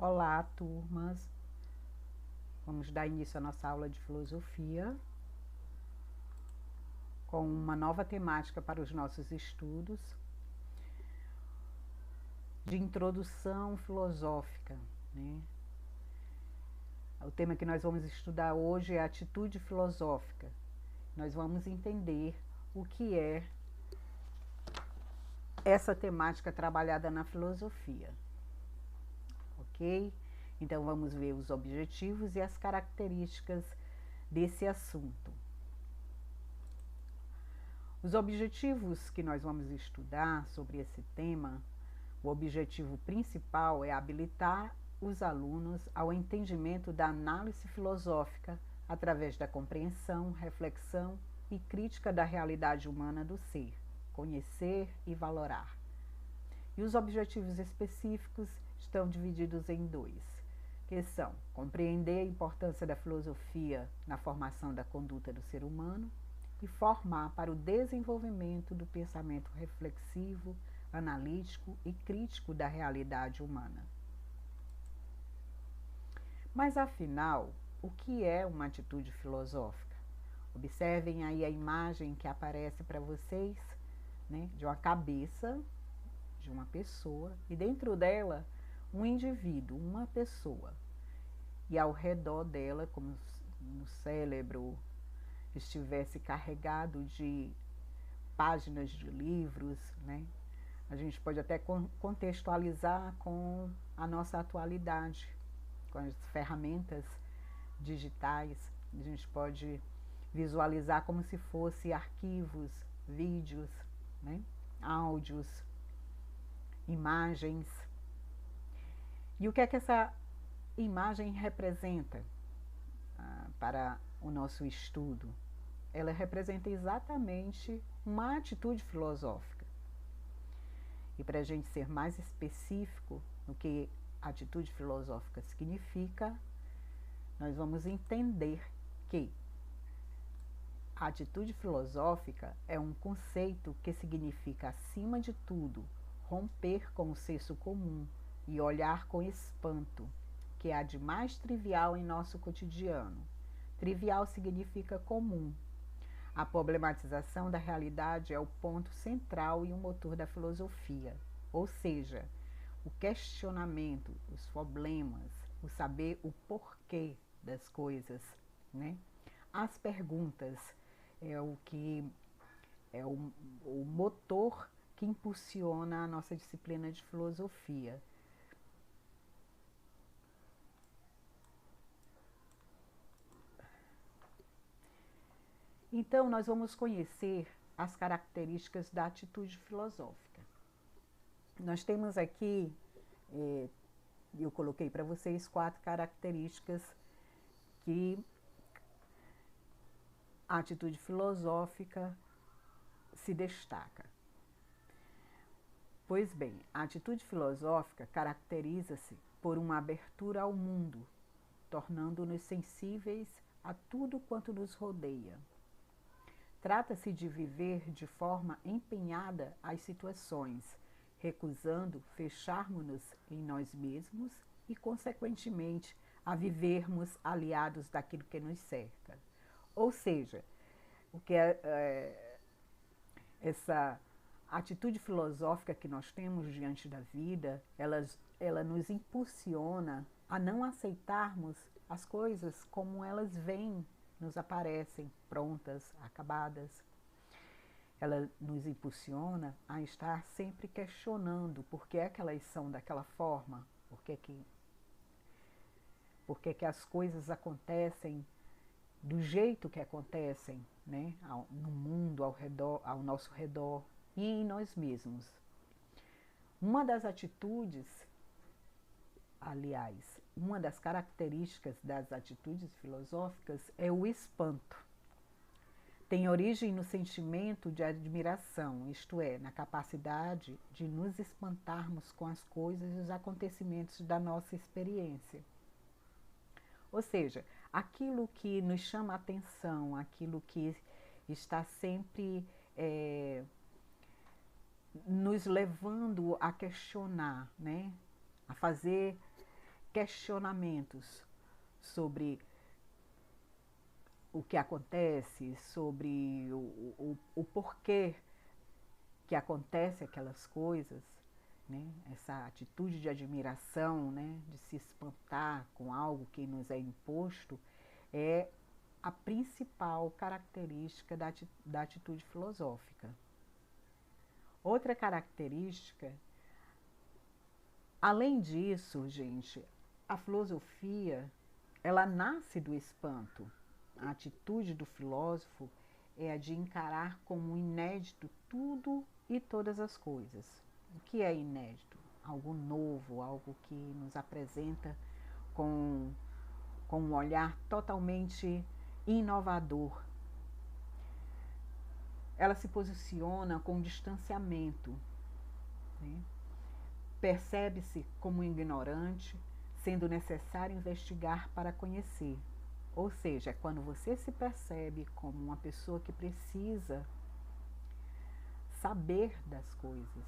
Olá, turmas! Vamos dar início à nossa aula de filosofia com uma nova temática para os nossos estudos de introdução filosófica, né? O tema que nós vamos estudar hoje é a atitude filosófica. Nós vamos entender o que é essa temática trabalhada na filosofia, ok? Então vamos ver os objetivos e as características desse assunto. Os objetivos que nós vamos estudar sobre esse tema, o objetivo principal é habilitar os alunos ao entendimento da análise filosófica através da compreensão, reflexão e crítica da realidade humana do ser, conhecer e valorar. E os objetivos específicos estão divididos em dois, que são compreender a importância da filosofia na formação da conduta do ser humano e formar para o desenvolvimento do pensamento reflexivo, analítico e crítico da realidade humana. Mas afinal, o que é uma atitude filosófica? Observem aí a imagem que aparece para vocês, né, de uma cabeça de uma pessoa e dentro dela um indivíduo, uma pessoa. E ao redor dela, como no cérebro estivesse carregado de páginas de livros, né? A gente pode até contextualizar com a nossa atualidade, com as ferramentas digitais. A gente pode visualizar como se fosse arquivos, vídeos, né? Áudios, imagens. E o que é que essa imagem representa para o nosso estudo? Ela representa exatamente uma atitude filosófica. E para a gente ser mais específico no que atitude filosófica significa, nós vamos entender que a atitude filosófica é um conceito que significa, acima de tudo, romper com o senso comum e olhar com espanto, que há de mais trivial em nosso cotidiano. Trivial significa comum. A problematização da realidade é o ponto central e o motor da filosofia, ou seja, o questionamento, os problemas, o saber o porquê das coisas, né? As perguntas é o que é o motor que impulsiona a nossa disciplina de filosofia. Então, nós vamos conhecer as características da atitude filosófica. Nós temos aqui, eu coloquei para vocês 4 características que a atitude filosófica se destaca. Pois bem, a atitude filosófica caracteriza-se por uma abertura ao mundo, tornando-nos sensíveis a tudo quanto nos rodeia. Trata-se de viver de forma empenhada às situações, recusando fecharmos-nos em nós mesmos e, consequentemente, a vivermos aliados daquilo que nos cerca. Ou seja, o que essa atitude filosófica que nós temos diante da vida, ela nos impulsiona a não aceitarmos as coisas como elas vêm, nos aparecem prontas, acabadas. Ela nos impulsiona a estar sempre questionando por que é que elas são daquela forma, por que que as coisas acontecem do jeito que acontecem, né, no mundo ao redor, ao nosso redor e em nós mesmos. Uma das atitudes, aliás, uma das características das atitudes filosóficas é o espanto. Tem origem no sentimento de admiração, isto é, na capacidade de nos espantarmos com as coisas e os acontecimentos da nossa experiência. Ou seja, aquilo que nos chama a atenção, aquilo que está sempre nos levando a questionar, né? A fazer questionamentos sobre o que acontece, sobre o porquê que acontece aquelas coisas, né? Essa atitude de admiração, né? De se espantar com algo que nos é imposto, é a principal característica da atitude filosófica. Outra característica, além disso, gente, a filosofia, ela nasce do espanto. A atitude do filósofo é a de encarar como inédito tudo e todas as coisas. O que é inédito? Algo novo, algo que nos apresenta com um olhar totalmente inovador. Ela se posiciona com distanciamento, né? Percebe-se como ignorante, sendo necessário investigar para conhecer. Ou seja, é quando você se percebe como uma pessoa que precisa saber das coisas,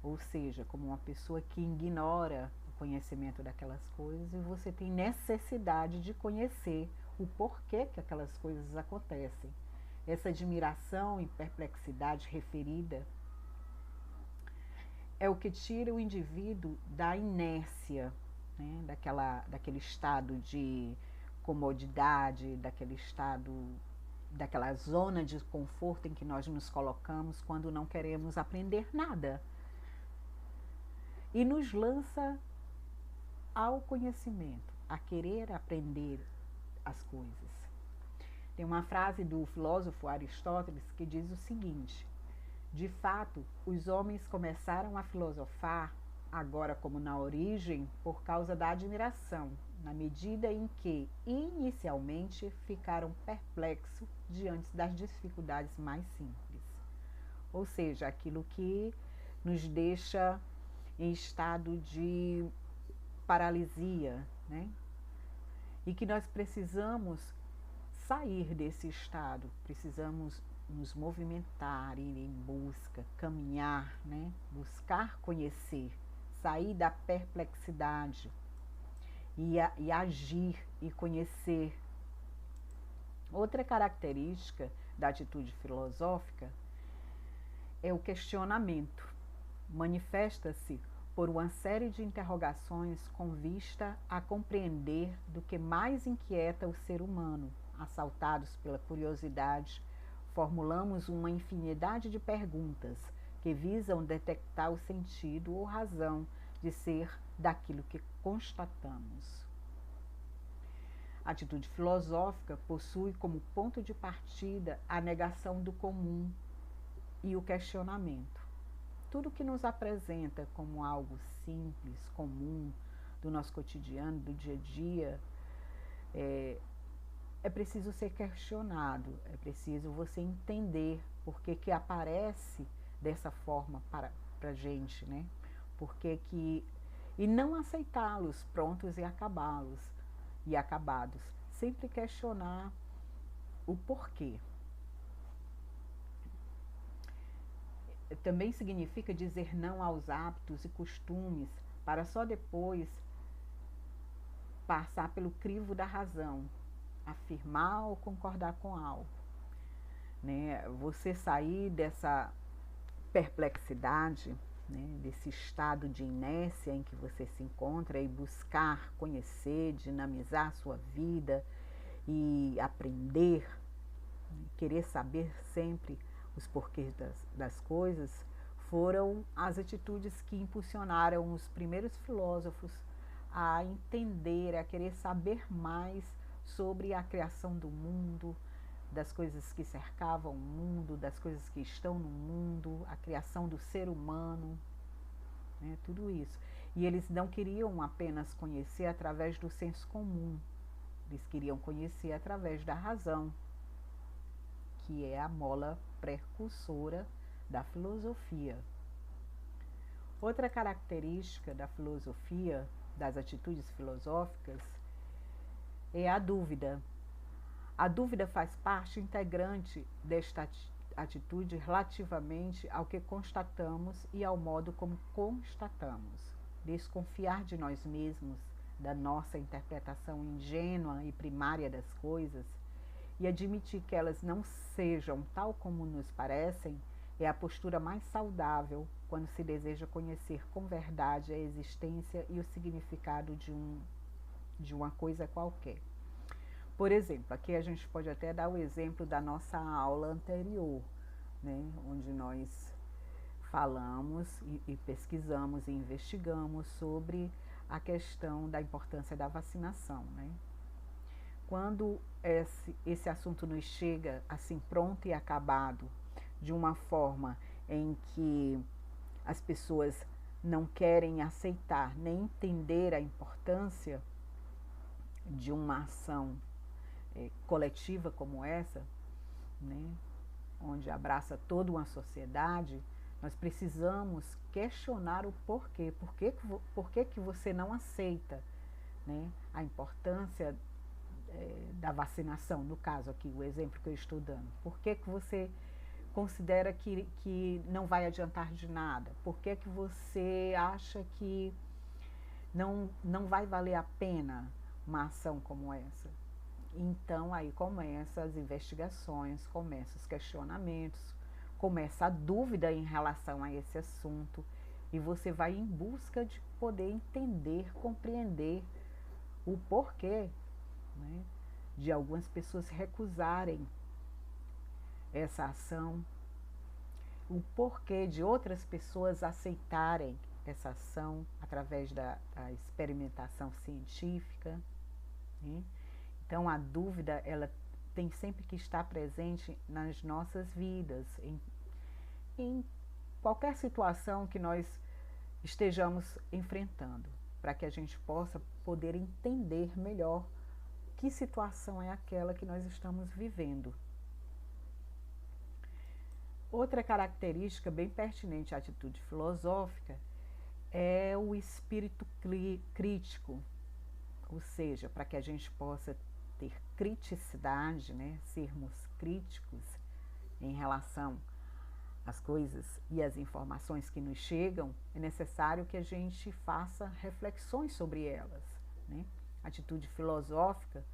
ou seja, como uma pessoa que ignora o conhecimento daquelas coisas e você tem necessidade de conhecer o porquê que aquelas coisas acontecem. Essa admiração e perplexidade referida é o que tira o indivíduo da inércia, né? Daquele estado de comodidade, daquele estado, daquela zona de conforto em que nós nos colocamos quando não queremos aprender nada. E nos lança ao conhecimento, a querer aprender as coisas. Tem uma frase do filósofo Aristóteles que diz o seguinte: de fato, os homens começaram a filosofar, agora como na origem, por causa da admiração, na medida em que, inicialmente, ficaram perplexos diante das dificuldades mais simples. Ou seja, aquilo que nos deixa em estado de paralisia, né? E que nós precisamos sair desse estado, precisamos nos movimentar, ir em busca, caminhar, né? Buscar conhecer, sair da perplexidade e agir e conhecer. Outra característica da atitude filosófica é o questionamento. Manifesta-se por uma série de interrogações com vista a compreender do que mais inquieta o ser humano. Assaltados pela curiosidade, formulamos uma infinidade de perguntas que visam detectar o sentido ou razão de ser daquilo que constatamos. A atitude filosófica possui como ponto de partida a negação do comum e o questionamento. Tudo que nos apresenta como algo simples, comum, do nosso cotidiano, do dia a dia, é preciso ser questionado, é preciso você entender por que aparece dessa forma para a gente, né? E não aceitá-los prontos e acabados. Sempre questionar o porquê. Também significa dizer não aos hábitos e costumes para só depois passar pelo crivo da razão, afirmar ou concordar com algo, né? Você sair dessa perplexidade, né? Desse estado de inércia em que você se encontra e buscar conhecer, dinamizar a sua vida e aprender, querer saber sempre os porquês das coisas, foram as atitudes que impulsionaram os primeiros filósofos a entender, a querer saber mais sobre a criação do mundo, das coisas que cercavam o mundo, das coisas que estão no mundo, a criação do ser humano, né, tudo isso. E eles não queriam apenas conhecer através do senso comum, eles queriam conhecer através da razão, que é a mola precursora da filosofia. Outra característica da filosofia, das atitudes filosóficas, é a dúvida. A dúvida faz parte integrante desta atitude relativamente ao que constatamos e ao modo como constatamos. Desconfiar de nós mesmos, da nossa interpretação ingênua e primária das coisas e admitir que elas não sejam tal como nos parecem é a postura mais saudável quando se deseja conhecer com verdade a existência e o significado de uma coisa qualquer. Por exemplo, aqui a gente pode até dar o exemplo da nossa aula anterior, né, onde nós falamos e pesquisamos e investigamos sobre a questão da importância da vacinação, né? Quando esse assunto nos chega assim pronto e acabado, de uma forma em que as pessoas não querem aceitar nem entender a importância de uma ação coletiva como essa, né, onde abraça toda uma sociedade, nós precisamos questionar o porquê. Por que você não aceita, né, a importância da vacinação, no caso aqui, o exemplo que eu estou dando? Por que você considera que não vai adiantar de nada? Por que você acha que não vai valer a pena uma ação como essa? Então aí começam as investigações, começam os questionamentos, começa a dúvida em relação a esse assunto e você vai em busca de poder entender, compreender o porquê, né, de algumas pessoas recusarem essa ação, o porquê de outras pessoas aceitarem essa ação através da experimentação científica, né? Então a dúvida, ela tem sempre que estar presente nas nossas vidas, em qualquer situação que nós estejamos enfrentando, para que a gente possa poder entender melhor que situação é aquela que nós estamos vivendo. Outra característica bem pertinente à atitude filosófica é o espírito crítico, ou seja, para que a gente possa ter criticidade, né, sermos críticos em relação às coisas e às informações que nos chegam, é necessário que a gente faça reflexões sobre elas, né? A atitude filosófica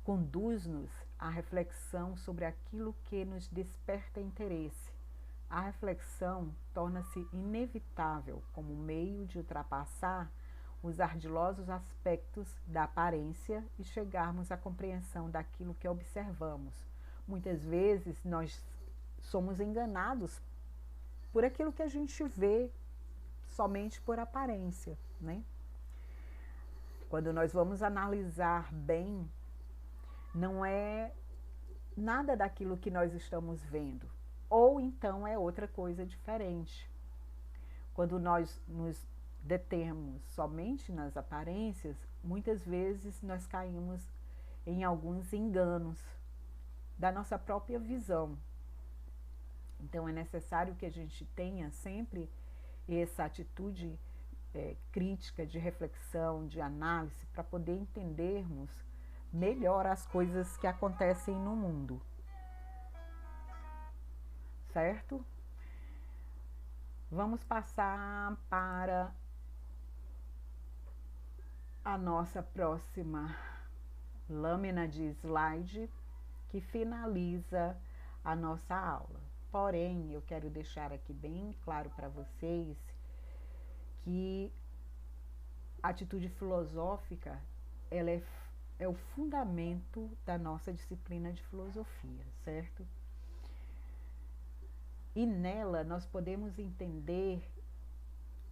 conduz-nos à reflexão sobre aquilo que nos desperta interesse. A reflexão torna-se inevitável como meio de ultrapassar os ardilosos aspectos da aparência e chegarmos à compreensão daquilo que observamos. Muitas vezes nós somos enganados por aquilo que a gente vê somente por aparência, né? Quando nós vamos analisar bem, não é nada daquilo que nós estamos vendo, ou então é outra coisa diferente. Quando nós nos detemos somente nas aparências, muitas vezes nós caímos em alguns enganos da nossa própria visão. Então é necessário que a gente tenha sempre essa atitude crítica, de reflexão, de análise, para poder entendermos melhor as coisas que acontecem no mundo. Certo? Vamos passar para a nossa próxima lâmina de slide, que finaliza a nossa aula. Porém, eu quero deixar aqui bem claro para vocês que a atitude filosófica, ela é o fundamento da nossa disciplina de filosofia, certo? E nela nós podemos entender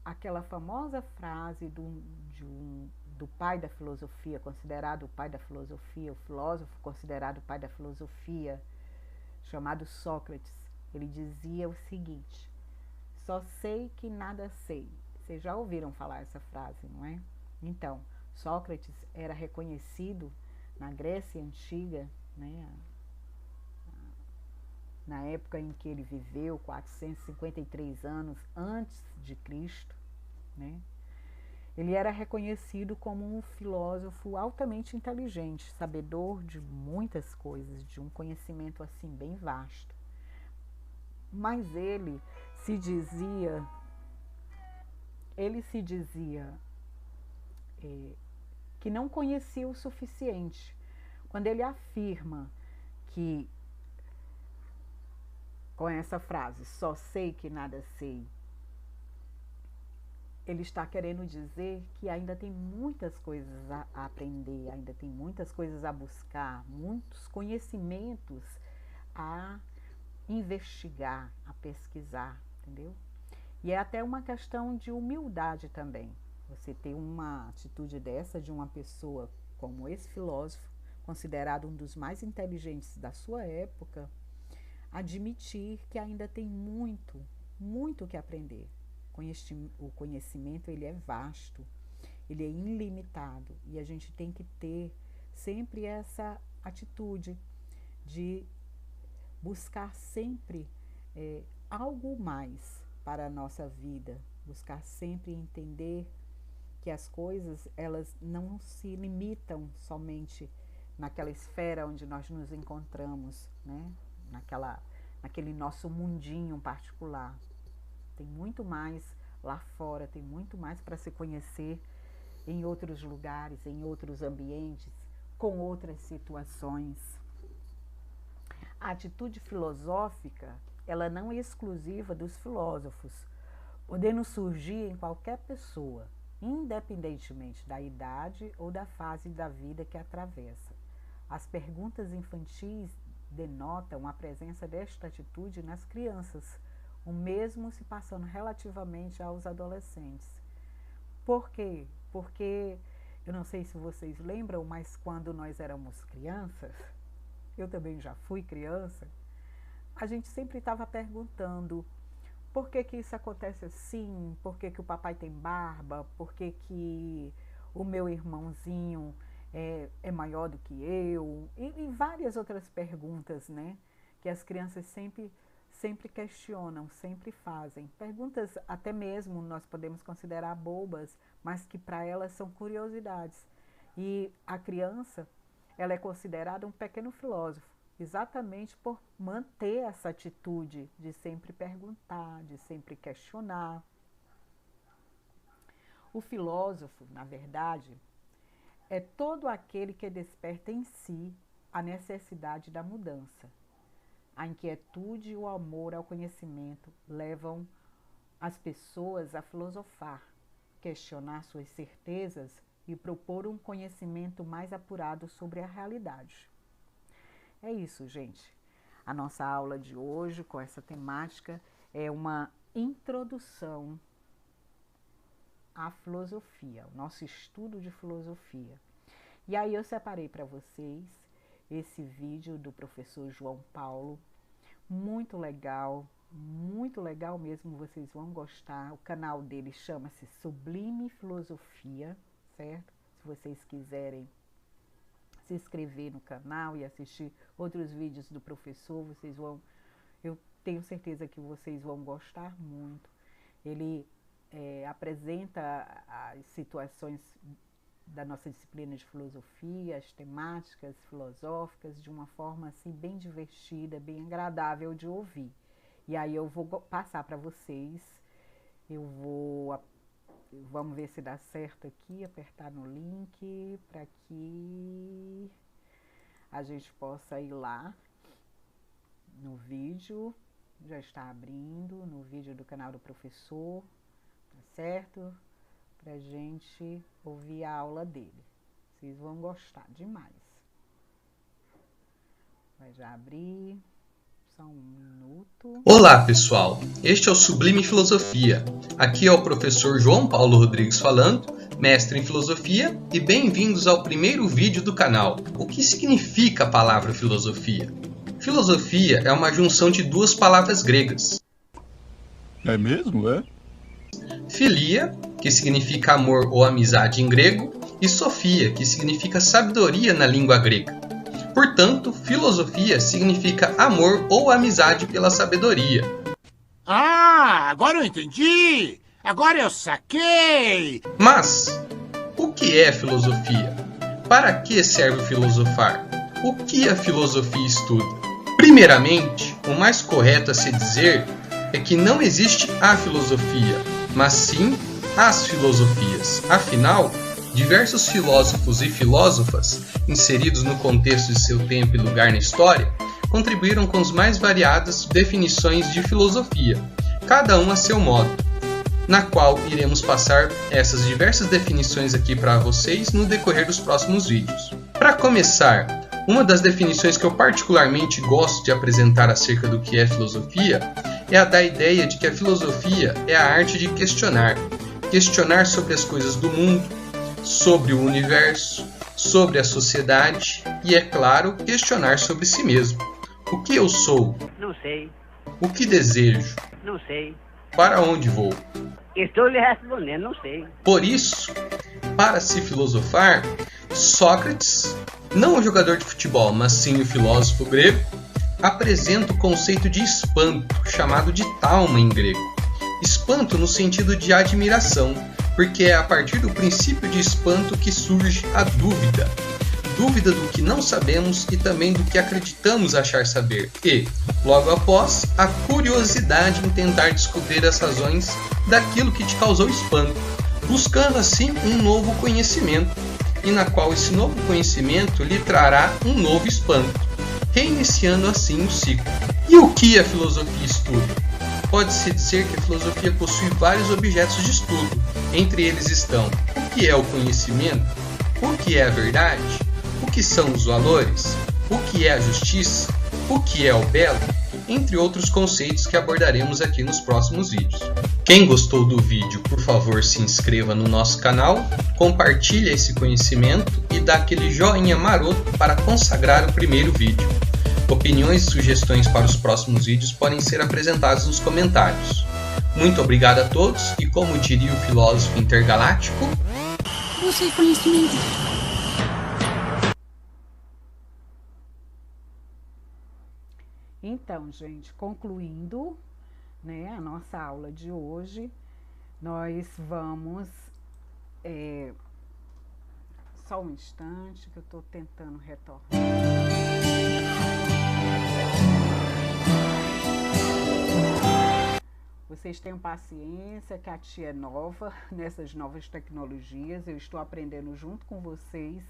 aquela famosa frase do pai da filosofia, considerado o pai da filosofia, o filósofo considerado o pai da filosofia, chamado Sócrates. Ele dizia o seguinte: só sei que nada sei. Vocês já ouviram falar essa frase, não é? Então, Sócrates era reconhecido na Grécia Antiga, né, na época em que ele viveu, 453 anos antes de Cristo, né? Ele era reconhecido como um filósofo altamente inteligente, sabedor de muitas coisas, de um conhecimento assim bem vasto. Mas ele se dizia que não conhecia o suficiente. Quando ele afirma que, com essa frase, só sei que nada sei, ele está querendo dizer que ainda tem muitas coisas a aprender, ainda tem muitas coisas a buscar, muitos conhecimentos a investigar, a pesquisar, entendeu? E é até uma questão de humildade também. Você ter uma atitude dessa de uma pessoa como esse filósofo, considerado um dos mais inteligentes da sua época, admitir que ainda tem muito, muito que aprender. O conhecimento, ele é vasto, ele é ilimitado, e a gente tem que ter sempre essa atitude de buscar sempre algo mais para a nossa vida, buscar sempre entender que as coisas, elas não se limitam somente naquela esfera onde nós nos encontramos, né? Naquele nosso mundinho particular. Tem muito mais lá fora, tem muito mais para se conhecer em outros lugares, em outros ambientes, com outras situações. A atitude filosófica, ela não é exclusiva dos filósofos, podendo surgir em qualquer pessoa, independentemente da idade ou da fase da vida que atravessa. As perguntas infantis denotam a presença desta atitude nas crianças, o mesmo se passando relativamente aos adolescentes. Por quê? Porque, eu não sei se vocês lembram, mas quando nós éramos crianças, eu também já fui criança, a gente sempre estava perguntando por que isso acontece assim, por que o papai tem barba, por que o meu irmãozinho é maior do que eu, e várias outras perguntas, né, que as crianças sempre questionam, sempre fazem. Perguntas até mesmo nós podemos considerar bobas, mas que para elas são curiosidades. E a criança, ela é considerada um pequeno filósofo, exatamente por manter essa atitude de sempre perguntar, de sempre questionar. O filósofo, na verdade, é todo aquele que desperta em si a necessidade da mudança. A inquietude e o amor ao conhecimento levam as pessoas a filosofar, questionar suas certezas e propor um conhecimento mais apurado sobre a realidade. É isso, gente. A nossa aula de hoje, com essa temática, é uma introdução à filosofia, o nosso estudo de filosofia. E aí eu separei para vocês esse vídeo do professor João Paulo, muito legal mesmo, vocês vão gostar. O canal dele chama-se Sublime Filosofia, certo? Se vocês quiserem se inscrever no canal e assistir outros vídeos do professor, eu tenho certeza que vocês vão gostar muito. Ele apresenta as situações da nossa disciplina de filosofia, as temáticas filosóficas de uma forma assim bem divertida, bem agradável de ouvir. E aí eu vou passar para vocês, vamos ver se dá certo aqui, apertar no link para que a gente possa ir lá no vídeo, já está abrindo, no vídeo do canal do professor, tá certo? Pra gente ouvir a aula dele. Vocês vão gostar demais. Vai já abrir. Só um minuto. Olá, pessoal. Este é o Sublime Filosofia. Aqui é o professor João Paulo Rodrigues falando, mestre em filosofia, e bem-vindos ao primeiro vídeo do canal. O que significa a palavra filosofia? Filosofia é uma junção de duas palavras gregas. É mesmo, é? Filia, que significa amor ou amizade em grego, e sofia, que significa sabedoria na língua grega. Portanto, filosofia significa amor ou amizade pela sabedoria. Ah, agora eu entendi! Agora eu saquei! Mas, o que é filosofia? Para que serve filosofar? O que a filosofia estuda? Primeiramente, o mais correto a se dizer é que não existe a filosofia, mas sim as filosofias. Afinal, Diversos filósofos e filósofas, inseridos no contexto de seu tempo e lugar na história, contribuíram com as mais variadas definições de filosofia, cada um a seu modo, na qual iremos passar essas diversas definições aqui para vocês no decorrer dos próximos vídeos. Para começar, uma das definições que eu particularmente gosto de apresentar acerca do que é filosofia é a da ideia de que a filosofia é a arte de questionar sobre as coisas do mundo, sobre o universo, sobre a sociedade e, é claro, questionar sobre si mesmo. O que eu sou? Não sei. O que desejo? Não sei. Para onde vou? Estou lhe respondendo, não sei. Por isso, para se filosofar, Sócrates, não o jogador de futebol, mas sim o filósofo grego, apresenta o conceito de espanto, chamado de talma em grego. Espanto no sentido de admiração, porque é a partir do princípio de espanto que surge a dúvida. Dúvida do que não sabemos e também do que acreditamos achar saber. E, logo após, a curiosidade em tentar descobrir as razões daquilo que te causou espanto, buscando assim um novo conhecimento, e na qual esse novo conhecimento lhe trará um novo espanto, reiniciando assim o ciclo. E o que a filosofia estuda? Pode-se dizer que a filosofia possui vários objetos de estudo. Entre eles estão o que é o conhecimento, o que é a verdade, o que são os valores, o que é a justiça, o que é o belo, entre outros conceitos que abordaremos aqui nos próximos vídeos. Quem gostou do vídeo, por favor, se inscreva no nosso canal, compartilhe esse conhecimento e dá aquele joinha maroto para consagrar o primeiro vídeo. Opiniões e sugestões para os próximos vídeos podem ser apresentadas nos comentários. Muito obrigado a todos e, como diria o filósofo intergaláctico, busque conhecimento. Então, gente, concluindo, né, a nossa aula de hoje, nós vamos... Só um instante que eu estou tentando retornar. Vocês tenham paciência, que a tia é nova nessas novas tecnologias, eu estou aprendendo junto com vocês.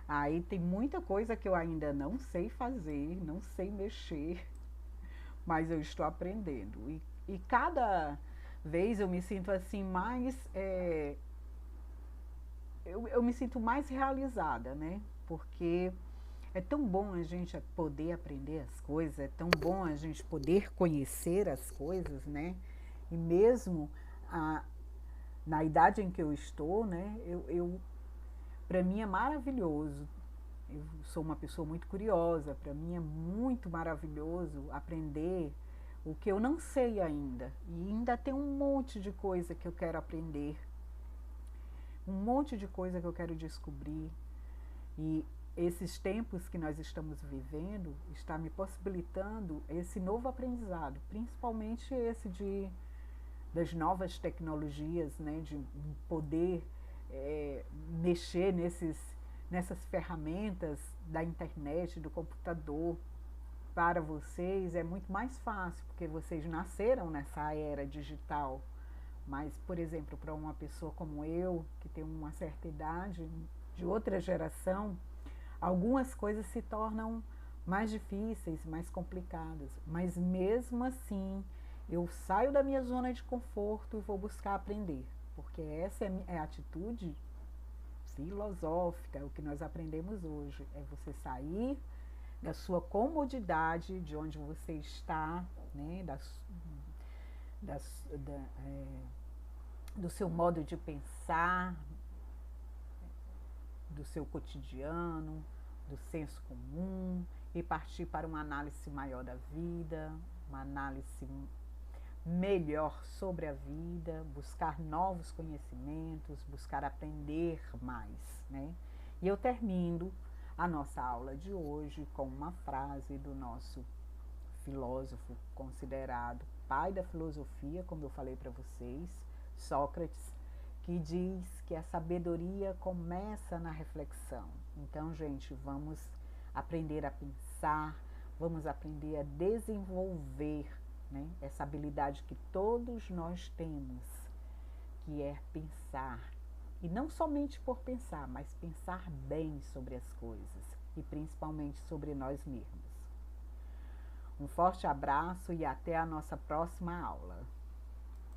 Aí tem muita coisa que eu ainda não sei fazer, não sei mexer, mas eu estou aprendendo. E cada vez eu me sinto assim mais... Eu me sinto mais realizada, né? Porque é tão bom a gente poder aprender as coisas, é tão bom a gente poder conhecer as coisas, né? E mesmo na idade em que eu estou, né? Para mim é maravilhoso. Eu sou uma pessoa muito curiosa, para mim é muito maravilhoso aprender o que eu não sei ainda. E ainda tem um monte de coisa que eu quero aprender, um monte de coisa que eu quero descobrir. E esses tempos que nós estamos vivendo está me possibilitando esse novo aprendizado, principalmente esse das novas tecnologias, né, de poder mexer nessas ferramentas da internet, do computador. Para vocês é muito mais fácil, porque vocês nasceram nessa era digital. Mas, por exemplo, para uma pessoa como eu, que tem uma certa idade, de outra geração, algumas coisas se tornam mais difíceis, mais complicadas. Mas mesmo assim, eu saio da minha zona de conforto e vou buscar aprender. Porque essa é a atitude filosófica, o que nós aprendemos hoje. É você sair da sua comodidade, de onde você está, né, do seu modo de pensar, do seu cotidiano, do senso comum, e partir para uma análise maior da vida, uma análise melhor sobre a vida, buscar novos conhecimentos, buscar aprender mais, né? E eu termino a nossa aula de hoje com uma frase do nosso filósofo considerado pai da filosofia, como eu falei para vocês, Sócrates, que diz que a sabedoria começa na reflexão. Então, gente, vamos aprender a pensar, vamos aprender a desenvolver, né, essa habilidade que todos nós temos, que é pensar, E não somente por pensar, mas pensar bem sobre as coisas e principalmente sobre nós mesmos. Um forte abraço e até a nossa próxima aula.